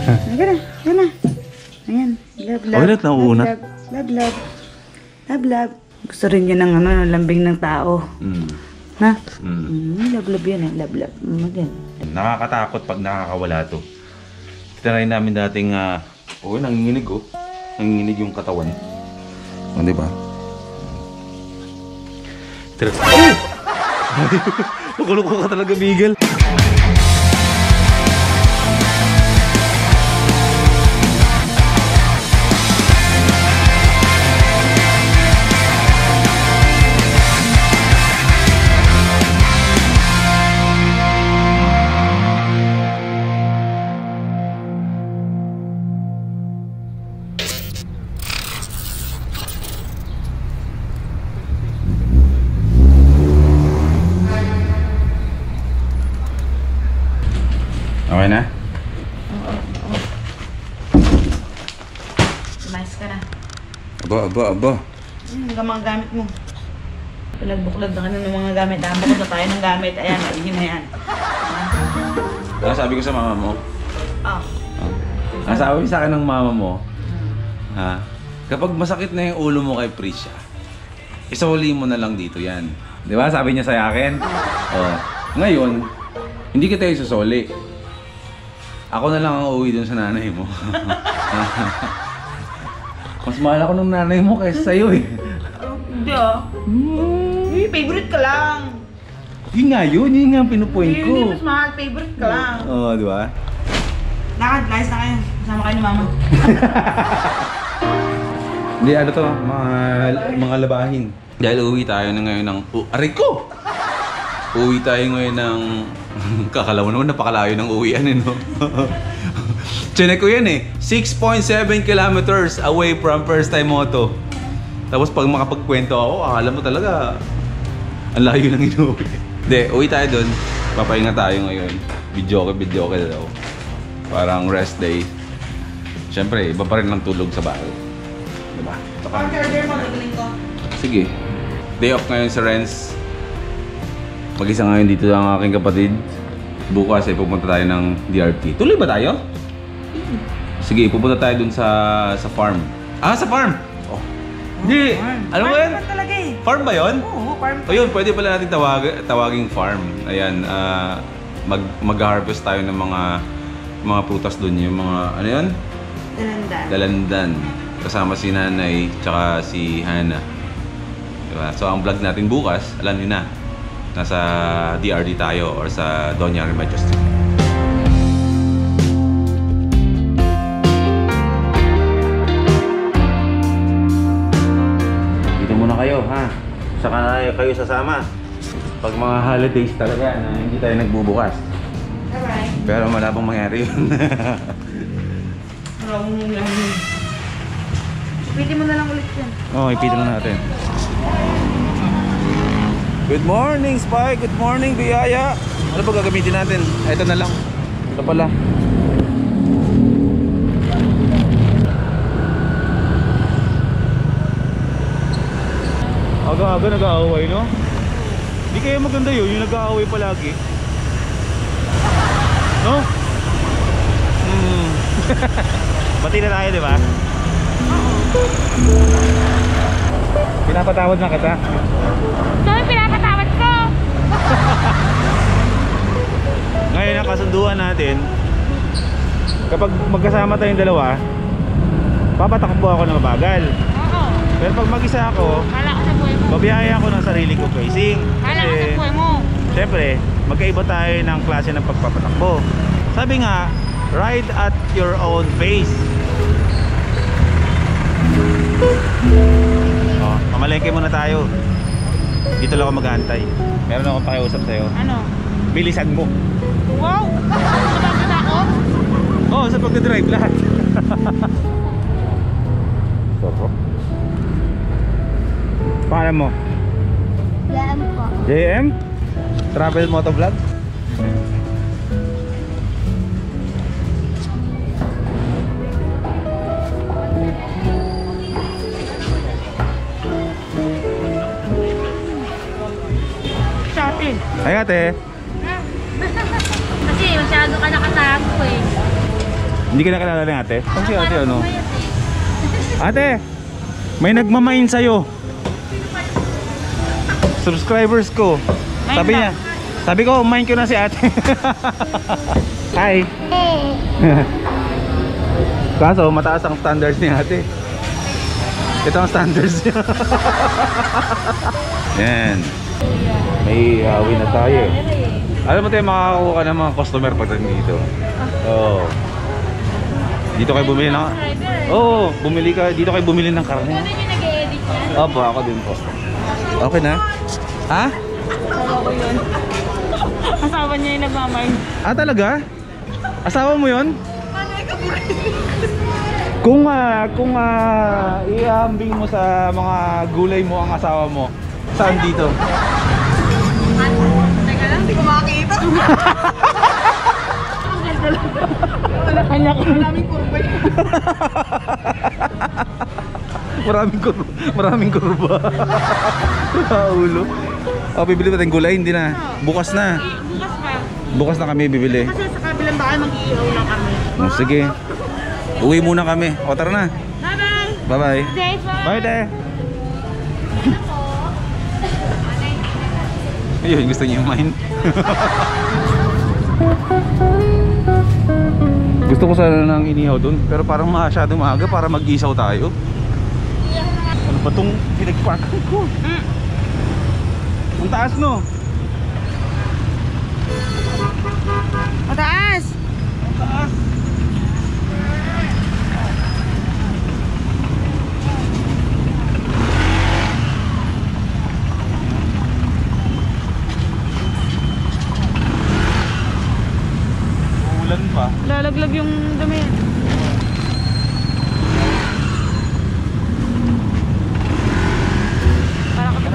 Halika na, halika na. Ayan, love, love. Ulit na una. Love, love. Love, love. Gusto rin yan ng ano, ng lambing ng tao. Na? Love, love yan eh. Love, love. Yan. Nakakatakot pag nakakawala to. Tinaray namin dating, nanginginig oh. Nanginginig yung katawan. O, diba? Oh! Luko-luko ka talaga, Miguel. Okay na? Oo. Sumayos ka na. Aba. Ang mga gamit mo. Pinagbuklad na ka na ng mga gamit. Bukod na tayo ng gamit. Ayan, yun na yan. Ano sabi ko sa mama mo? Ang sabi sa akin ng mama mo, kapag masakit na yung ulo mo kay Prisha, isuli mo na lang dito yan. Di ba? Sabi niya sa akin. Ngayon, hindi kita isusuli. Ako na lang ang uuwi dun sa nanay mo. Mas mahal ako ng nanay mo kaysa sa'yo eh. Hindi favorite ka lang. Yun nga ang pinupoint ko. Hindi mas mahal, favorite ka lang. Oo, di ba? Lakad, layas na kayo. Kasama kayo ni mama. Hindi, ano to, mga labahin. Dahil uuwi tayo na ngayon ng... aray ko! Uuwi tayo ngayon ng... Kakalaw naman, napakalayo ng uwian eh, no? Chinek ko yan eh. 6.7 kilometers away from first time moto. Tapos pag makapagkwento ako, akala mo talaga ang layo ng inuwi. Hindi, uwi tayo dun. Papahinga tayo ngayon. Video ka daw. Parang rest day. Siyempre, iba pa rin ang tulog sa bahay. Diba? Pag-charger mo, nagaling ko. Sige. Day off ngayon sa Renz. Mag-isa ngayon dito ang aking kapatid. Bukas ay pupunta tayo ng DRT. Tuloy ba tayo? Sige, pupunta tayo dun sa farm. Sa farm! Hindi! Ano ba yan? Farm talaga eh. Farm ba yun? Oo, farm. O yun, pwede pala natin tawaging farm. Ayan, mag-harvest tayo ng mga prutas dun. Yung mga, ano yun? Dalandan. Kasama si nanay, tsaka si Hana. Diba? So ang vlog natin bukas, alam niyo na. Nasa DRT tayo or sa Doña Remedios Street. Dito muna kayo, ha? Saka na kayo sasama. Pag mga holidays talaga na hindi tayo nagbubukas. Bye-bye. Pero malabang mangyari yun. Ipitin mo na lang ulit yan. Oo, ipitin lang natin. Good morning, Spy! Good morning, Biyaya! Ano ba gagamitin natin? Ito na lang. Ito pala. Aga-aga nag-aaway, no? Hindi kaya maganda yun, yung nag-aaway palagi. No? Bati na tayo, di ba? Pinapatawad na kita. Dahil pinapatawad ko! Ngayon ang kasunduan natin, kapag magkasama tayong dalawa, papatakbo ako na mabagal. Oo. Pero pag mag-isa ako, Kala ko sa buhay mo. babiyaya ako ng sarili ko pacing. Kala ko sa buhay mo. Siyempre, magkaiba tayo ng klase ng pagpapatakbo. Sabi nga, ride at your own pace. Mamalengke muna tayo. Dito lang ako mag-aantay. Meron akong pakiusap sa'yo. Ano? Bilisan mo. Wow! Kapagod ako? Oo, sa pagdadrive lahat. Sorry. Paano mo? JM po. JM? Travel Motovlog? Shopping. Ay ate. Kasi masyado ka nakatago eh. Hindi ka nakilala ni ate? Kasi ate ano? Ate! May nagmamain sa'yo. Subscribers ko. Sabi niya. Sabi ko, main ko na si ate. Hi! Kaso, mataas ang standards ni ate. Ito ang standards niya. Yan. May win na tayo. Alam mo tayo, makakakuha ka ng mga customer pagdating dito. Oo. Dito kayo bumili ng... Oo, bumili ka. Dito kayo bumili ng karne. Ano yung nag-e-edit niya? Opo, ako din po. Okay na? Ha? Asawa ko yun. Asawa niya yung nagmamay. Ah, talaga? Asawa mo yun? Kung ihambing mo sa mga gulay mo ang asawa mo, saan dito? Teka lang, hindi ko makakita. Maraming kurba yun. Maraming kurba. Ulo. Oh, bibili ba tayong gulay? Hindi na. Bukas na. Bukas pa. Bukas na kami bibili. Kasi sa kabilang bahay mag-iihaw lang kami. Oh, sige. Uwi muna kami. O, tara na. Bye-bye! Bye-bye. Safe! Bye, te. Ayun, gusto niyo kumain. Gusto ko sana nang inihaw dun, pero parang masyadong maaga para mag-isaw tayo. Ano ba tong pinagparkan ko? Ang taas, no? Mataas! Ang taas! Ulan pa. Lalaglag yung dumi. Para ka pa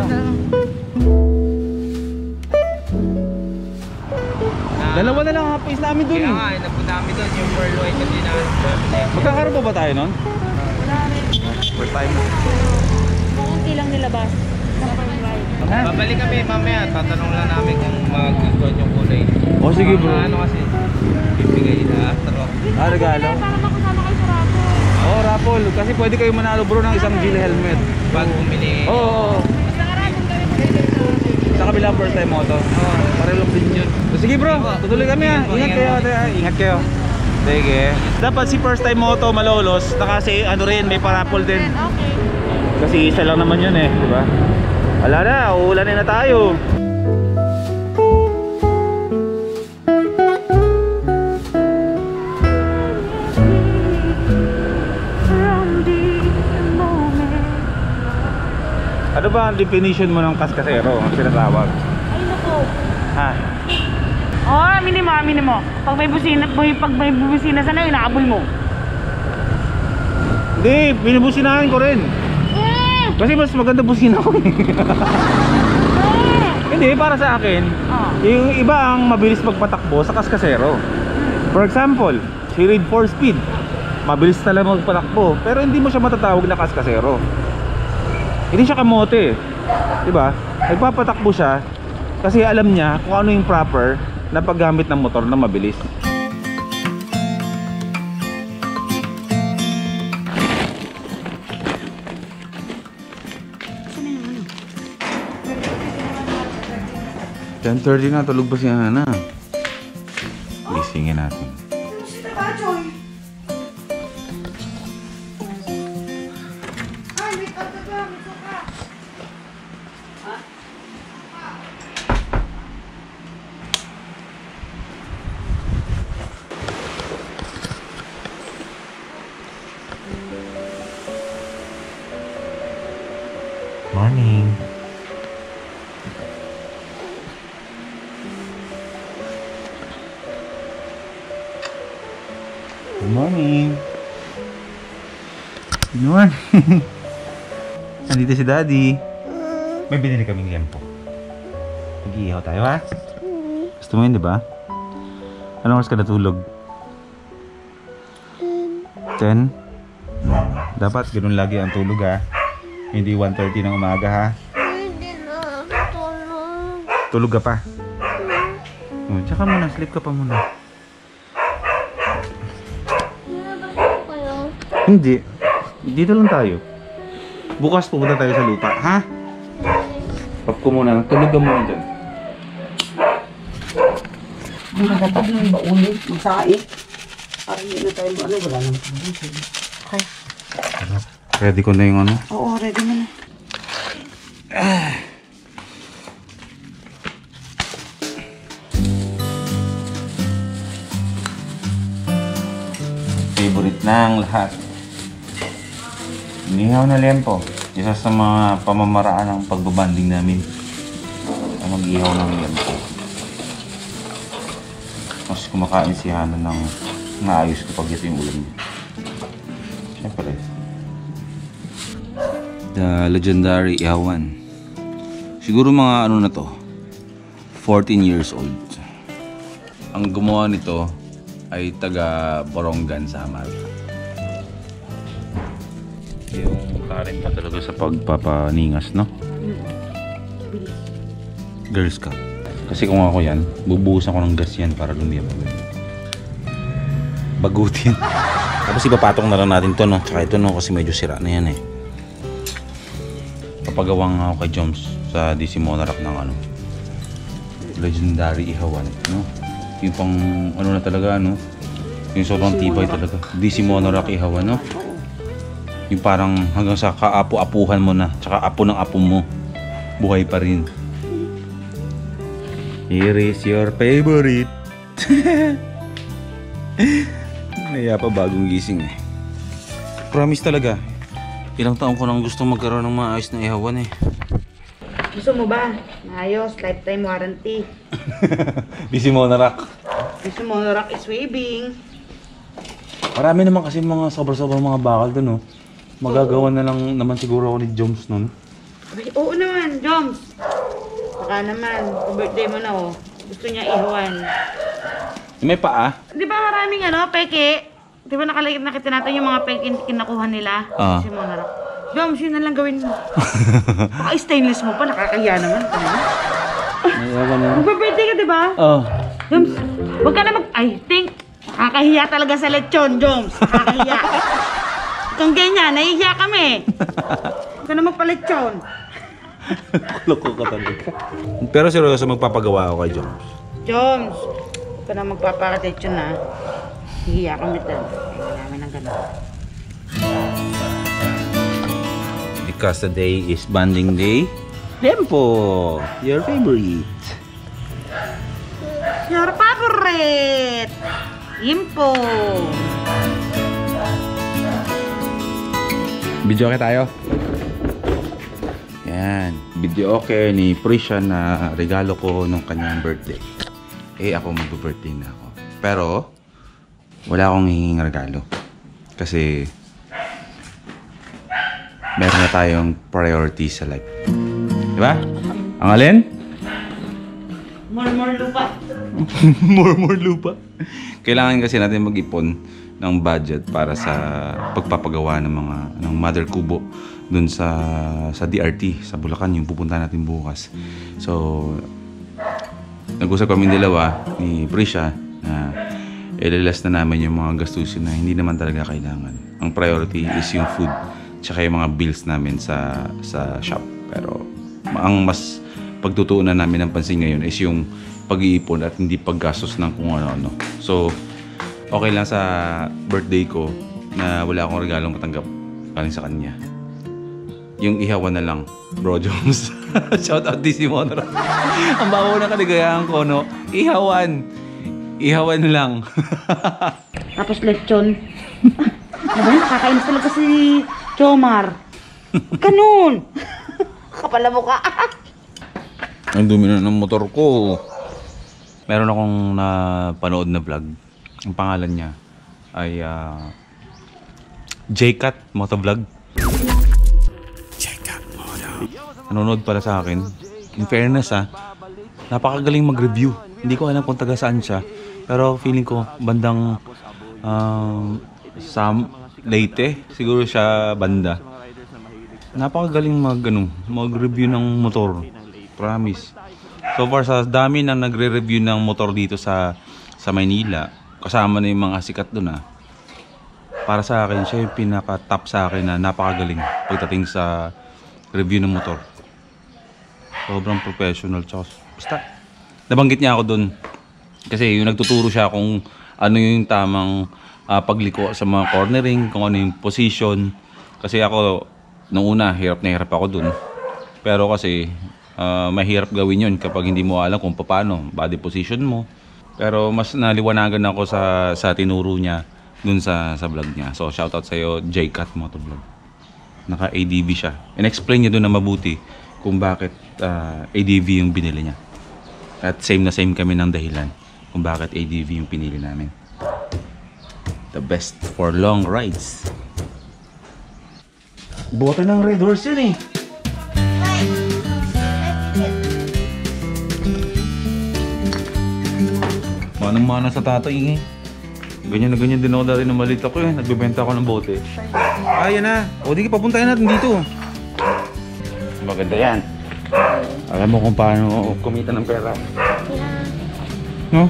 Dalawa na lang ang place namin dun. Kaya nga, napunta namin doon yung Pearl White kanina. Magkakaroon pa ba tayo nun? First time. Kunti lang nilabas. Babalik kami mamaya, tatanong lang namin kung magustuhan yung kulay. Oh, sige bro. Ano kasi, bibigay na taro. Ah, regalo? Para makasama kayo sa rapo. Oh, raffle. Kasi pwede kayo manalo bro ng isang Gil helmet. Pag bumili. Oo. Sa kabila first time mo to. Oo, parelok din yun. So, sige bro, tutuloy kami ha. Ingat kayo ate ha. Ingat kayo. Sige. Dapat si first time mo to malolos. Kasi ano rin, may paraffle din. Okay. Kasi isa lang naman yun eh, di ba? Wala na, uulanin na tayo. Ano ba ang definition mo ng kaskasero ang sinatawag? Ay naku. Ha? Oh, aminin mo. Pag may busina sana, inaabol mo. Hindi, binubusinahan ko rin. Kasi mas maganda busina ko eh. Hindi, para sa akin, yung iba ang mabilis magpatakbo sa kaskasero. For example, si Reed 4 Speed, mabilis talaga magpatakbo, pero hindi mo siya matatawag na kaskasero. Hindi siya kamote, diba? Nagpapatakbo siya kasi alam niya kung ano yung proper na paggamit ng motor na mabilis. Saan 10:30 na, tulog ba si Hana? Gisingin natin. Morning. Good morning. Good morning. Nandito si Daddy. May binili kaming lempo. Mag-iihaw tayo ha? Gusto mo yun, di ba? Anong oras ka natulog? 10? Dapat ganun lagi ang tulog ha. Hindi 1:30 ng umaga ha. Hindi na tulog. Tulog ka pa. Tsaka muna, sleep ka pa muna. Hindi. Dito lang tayo. Bukas pupunta tayo sa lupa, ha? Pop ko muna. Tulog ka muna dyan. Ang nagtatap ng baulog. Masakit. Parang hindi na tayo ano. Wala naman. Okay. Ready ko na yung ano? Oo, ready mo na. Favorite ng lahat. Inihaw na lempo. Isa sa mga pamamaraan ng pagbabanding namin. Ang mag-ihaw ng lempo. Mas kumakain si Hana ng naayos kapag ito yung ulam niya. Siyempre. The legendary ihawan. Siguro mga ano na to. 14 years old. Ang gumawa nito ay taga Borongan, Samar. Yung talent pa talaga sa pagpapaningas, no? Girl Scout. Kasi kung ako yan, bubuhos ako ng gas yan para lumiyabag. Bagutin. Tapos ipapatong na lang natin to, no? Tsaka ito, no? Kasi medyo sira na yan, eh. Papagawang ako kay Joms sa DC Monarch ng ano, legendary ihawan, no? Yung pang ano na talaga, no? Yung sobrang tibay talaga. DC Monarch ihawan, no? Yung parang hanggang sa kaapu-apuhan mo na, tsaka apo ng apo mo, buhay pa rin. Here is your favorite. Naya pa bagong gising, eh. Promise talaga. Ilang taon ko nang gusto magkaroon ng maayos na ihawan, eh. Gusto mo ba? Ayos, lifetime warranty. DC Monarch. Gusto mo na rock is waving. Marami naman kasi mga sobrang mga bakal doon, no? Magagawa na lang naman siguro ako ni Joms nun. Ay, oo naman, Joms. Baka naman, birthday mo na, oh. Gusto niya ihawan. May paa? Di ba maraming ano, peke? Di ba nakita natin yung mga peke kinakuha nila? Ah. Kasi mo na rock. Joms, yun na lang gawin mo. Baka stainless mo pa, nakakahiya naman. Naiyawan na. Mag-birthday ka, di ba? Oh. Joms, huwag ka na think. Nakakahiya talaga sa lechon, Joms. Nakakahiya. Kung ganyan, nahihiya kami. Huwag ka na magpa-lechon. Loko ka talaga. Pero seryoso magpapagawa ako kay Joms. Joms, huwag ka na magpapa-lechon, ha. Hihiya kami talaga. Kaya namin ng gano'n. Because today is bonding day. Lempo, your favorite. Your favorite! Impo! Video okay tayo? Yan. Video okay ni Prisha na regalo ko nung kanyang birthday. Eh ako mag-birthday na ako. Pero wala akong hihinging regalo. Kasi meron na tayong priority sa life. Diba? Ang alin? More lupa. more lupa. Kailangan kasi natin mag-ipon ng budget para sa pagpapagawa ng Mother Kubo dun sa DRT sa Bulacan, yung pupunta natin bukas. So nag-usap kami dalawa ni Prisha na ilalas na namin yung mga gastusin na hindi naman talaga kailangan. Ang priority is yung food tsaka yung mga bills namin sa shop. Pero ang mas pagtutuunan namin ng pansin ngayon is yung pag-iipon at hindi paggastos ng kung ano-ano. So, okay lang sa birthday ko na wala akong regalong matanggap galing sa kanya. Yung ihawan na lang, Bro Joms. Shout out DC Monarch. Ang bago na kaligayahan ko, no? Ihawan. Ihawan lang. Tapos lechon. Ano ba? Nakakainis talaga si Jomar. Ganun! Kapala mo ka. Ang dumi na ng motor ko. Meron akong napanood na vlog. Ang pangalan niya ay J-Cat Motovlog. J-Cat Moto. Nanonood pala sa akin. In fairness, napakagaling mag-review. Hindi ko alam kung taga saan siya. Pero feeling ko bandang Leyte. Siguro siya banda. Napakagaling mag-review ng motor. Promise. So far sa dami nang nagre-review ng motor dito sa Maynila, kasama na yung mga sikat doon, para sa akin, siya yung pinaka-top sa akin na napakagaling pagdating sa review ng motor. Sobrang professional. Tsaka, basta, nabanggit niya ako dun. Kasi yung nagtuturo siya kung ano yung tamang pagliko sa mga cornering, kung ano yung position. Kasi ako, nung una, hirap na hirap ako dun. Pero kasi, mahirap gawin yun kapag hindi mo alam kung paano, body position mo. Pero mas naliwanagan ako sa tinuro niya dun sa vlog niya. So, shoutout sa'yo, J-Cat Motovlog. Naka-ADV siya. And-explain niya dun na mabuti kung bakit ADV yung binili niya. At same na same kami ng dahilan kung bakit ADV yung pinili namin. The best for long rides. Bote ng Red Horse yun eh. Manang-mana sa tatay eh. Ganyan na ganyan din ako dati na maliit ako eh. Nagbebenta ako ng bote. Yan na. O di papuntahin natin dito. Maganda yan. Alam mo kung paano kumita ng pera. No?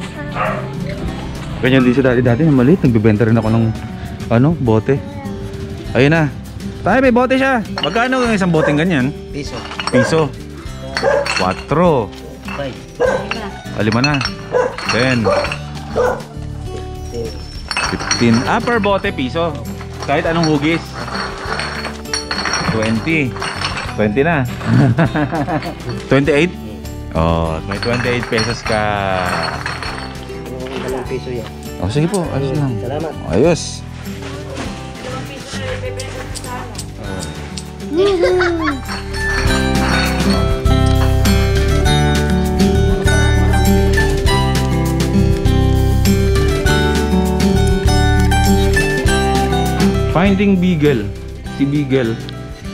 Ganyan din si dati na maliit. Nagbebenta rin ako ng bote. Ayun na. Tayo may bote siya. Magkano yung isang boteng ganyan? Piso. 4. 5 na. 10. 15. Per bote piso. Kahit anong hugis. 20. 20 na. 28? Oh, may 28 pesos ka. Dalawang piso yan. Sige po, ayos lang. Salamat. Ayos. Finding Beagle. Si Beagle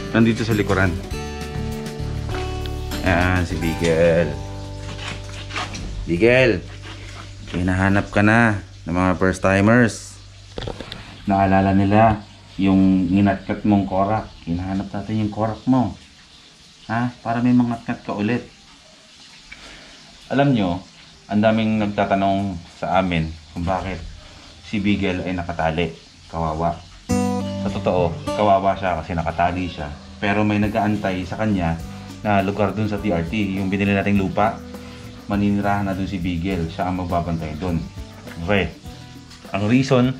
nandito sa likuran. Ayan, si Beagle. Beagle, hinahanap ka na ng mga first timers. Naalala nila yung ninatkat mong korak. Hinahanap natin yung korak mo. Para may mangatkat ka ulit. Alam nyo, ang daming nagtatanong sa amin kung bakit si Beagle ay nakatali. Kawawa. Sa totoo, kawawa siya kasi nakatali siya. Pero may nag-aantay sa kanya na lugar dun sa TRT. Yung binili nating lupa, maninirahan na dun si Beagle. Siya ang magbabantay dun. Okay. Ang reason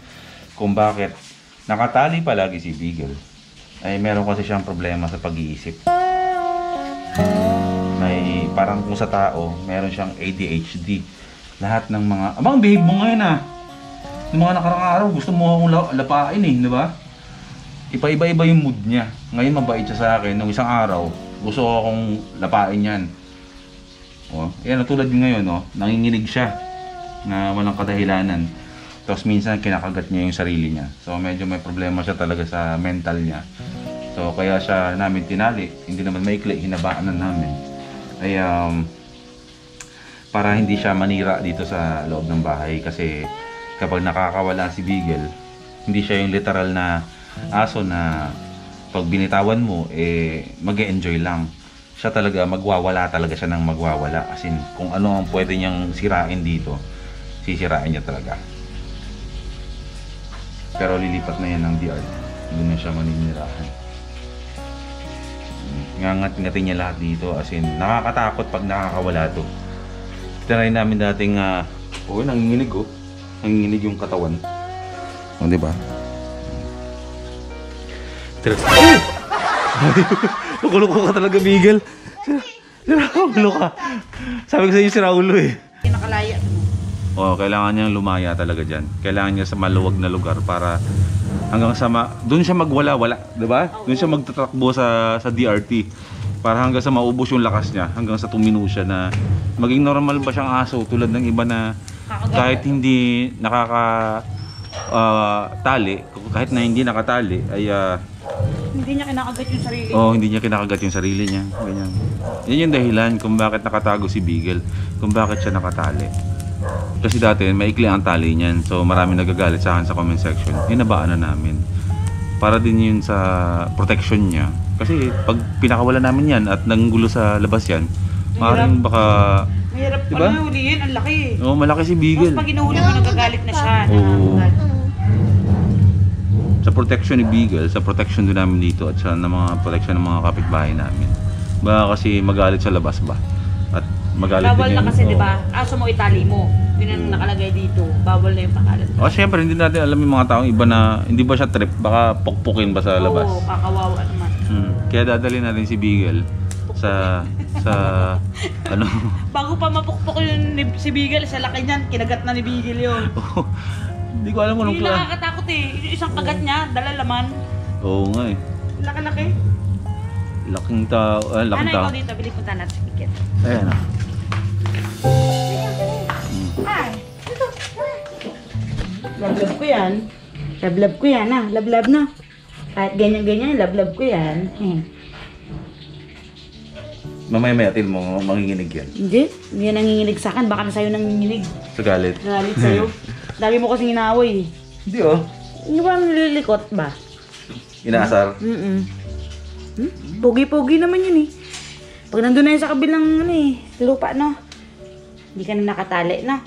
kung bakit nakatali palagi si Beagle ay meron kasi siyang problema sa pag-iisip. May parang kung sa tao, meron siyang ADHD. Lahat ng mga... Abang, behave mo ngayon Yung mga nakarang araw, gusto mo akong lapain di ba? Iba-iba yung mood niya. Ngayon mabait siya sa akin. Nung isang araw, gusto ko akong lapain yan. Yan, tulad yung ngayon, nanginginig siya na walang kadahilanan. Tapos minsan kinakagat niya yung sarili niya. So medyo may problema siya talaga sa mental niya. So kaya siya namin tinali. Hindi naman maikli, hinabaan na namin. Ay para hindi siya manira dito sa loob ng bahay. Kasi kapag nakakawala si Beagle, hindi siya yung literal na aso na pag binitawan mo mag-e-enjoy lang. Siya talaga magwawala talaga siya ng magwawala. As in, kung ano ang pwede niyang sirain dito, sisirain niya talaga. Pero lilipat na yan ng DR. Doon na siya maninirahan. Ngangat-ngatin niya lahat dito. As in, nakakatakot pag nakakawala to. Tinry namin dating nanginginig nanginginig yung katawan. Diba? Luko-luko ka talaga, Beagle. Siraulo ka. Sabi ko sa inyo, siraulo Nakalaya mo. Kailangan niyang lumaya talaga dyan. Kailangan niya sa maluwag na lugar para hanggang sa doon siya magwala-wala, diba? Doon siya magtatakbo sa DRT para hanggang sa maubos yung lakas niya, hanggang sa tumino siya na maging normal ba siyang aso tulad ng iba na kahit hindi tali, kahit na hindi nakatali ay hindi niya kinakagat yung sarili. Hindi niya kinakagat yung sarili niya. Ganyan. Yan yung dahilan kung bakit nakatago si Beagle, kung bakit siya nakatali. Kasi dati maikli ang tali niyan. So marami nagagalit sa akin sa comment section. Hinabaan na namin. Para din yun sa protection niya. Kasi pag pinakawala namin yan at nanggulo sa labas yan, maaaring baka... Mahirap diba? pala huliin, ang laki. Malaki si Beagle. Tapos pag inuhuli mo, nagagalit na siya. sa protection ni Beagle, sa protection din namin dito at sa mga protection ng mga kapitbahay namin. Baka kasi magalit sa labas ba? At magalit Bawal din na yung... kasi, oo. di ba? Aso mo itali mo. Yun ang nakalagay dito. Bawal na yung pakalat. O syempre, hindi natin alam yung mga taong iba na hindi ba siya trip, baka pukpukin ba sa labas. Oo, kakawawa naman. Kaya dadalhin natin si Beagle sa ano. Bago pa mapukpok yung si Beagle, sa laki niyan, kinagat na ni Beagle yun. Hindi ko alam kung anong Hindi nakakatakot eh. Yung isang kagat niya, dala laman. Oo nga eh. Laki-laki. Laking tao. Laking Ano tao. ikaw dito? Bili punta natin si Bigit. Ayan ah. Ay, ito. Lablab ko yan. Lablab ko yan ah. Lablab na. Kahit ganyan-ganyan, lablab ko yan. Mamaya-maya, til mo, manginginig yan. Hindi. Hindi yan nanginginig sa akin. Baka na sa'yo nanginginig. Sa galit. Galit sa'yo. Dami mo kasing inaaway eh. Hindi oh. Hindi ba nililikot ba? Inaasar. Pogi-pogi naman yun eh. Pag nandun na yun sa kabilang ano eh, lupa no. Hindi ka na nakatali na.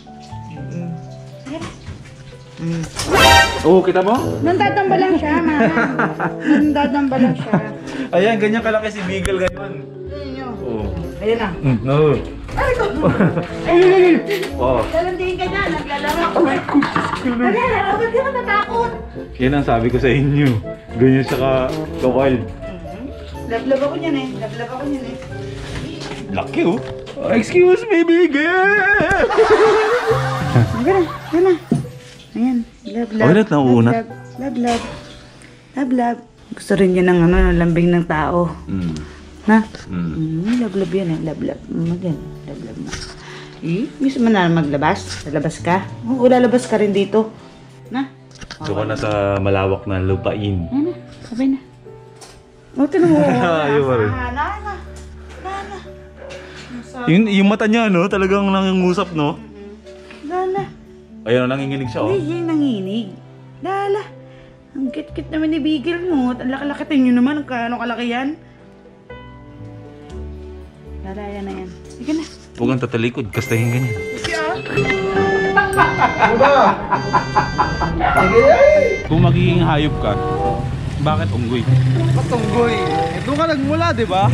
Oo, kita mo? Nandadamba lang siya, ma. Nandadamba lang siya. Ayan, ganyan kalaki si Beagle ngayon. Ayun yun. Oo. Ayun na. No. Ay, ko. Ayun. Oo. Lalandihin ka dyan, naglalaro. Naglalaro, ba't di ka natatakot? Yan ang sabi ko sa inyo. Ganyan siya ka-wild. Lablab ako niyan eh. Lablab ako niyan eh. Laki oh. Excuse me, Beagle! Gana, gana. Ayan, lablab. Oh, lahat nauuna. Lablab. Lablab. Gusto rin niya ng ano, lambing ng tao. Na? Lablab yan eh, lablab. Magyan, lablab na. Gusto mo na maglabas? Lalabas ka? Oo, lalabas ka rin dito. Na? Gusto ko na sa malawak na lupain. Ano? Sabay na. O, tinan mo. Ayaw pa rin. Nana. Yung mata niya, no? Talagang nangungusap, no? Nana. Ayun, nanginginig siya, oh. Hindi, nanginig. Lala. Ang kit-kit naman ni Beagle mo. Ang laki-laki. Tingnan nyo naman kung ano kalaki yan. Lala, yan na yan. Sige na. Huwag kang tatalikod, kastahin ganyan. Kung magiging hayop ka, bakit unggoy? Patunggoy. Doon ka nagmula, di ba?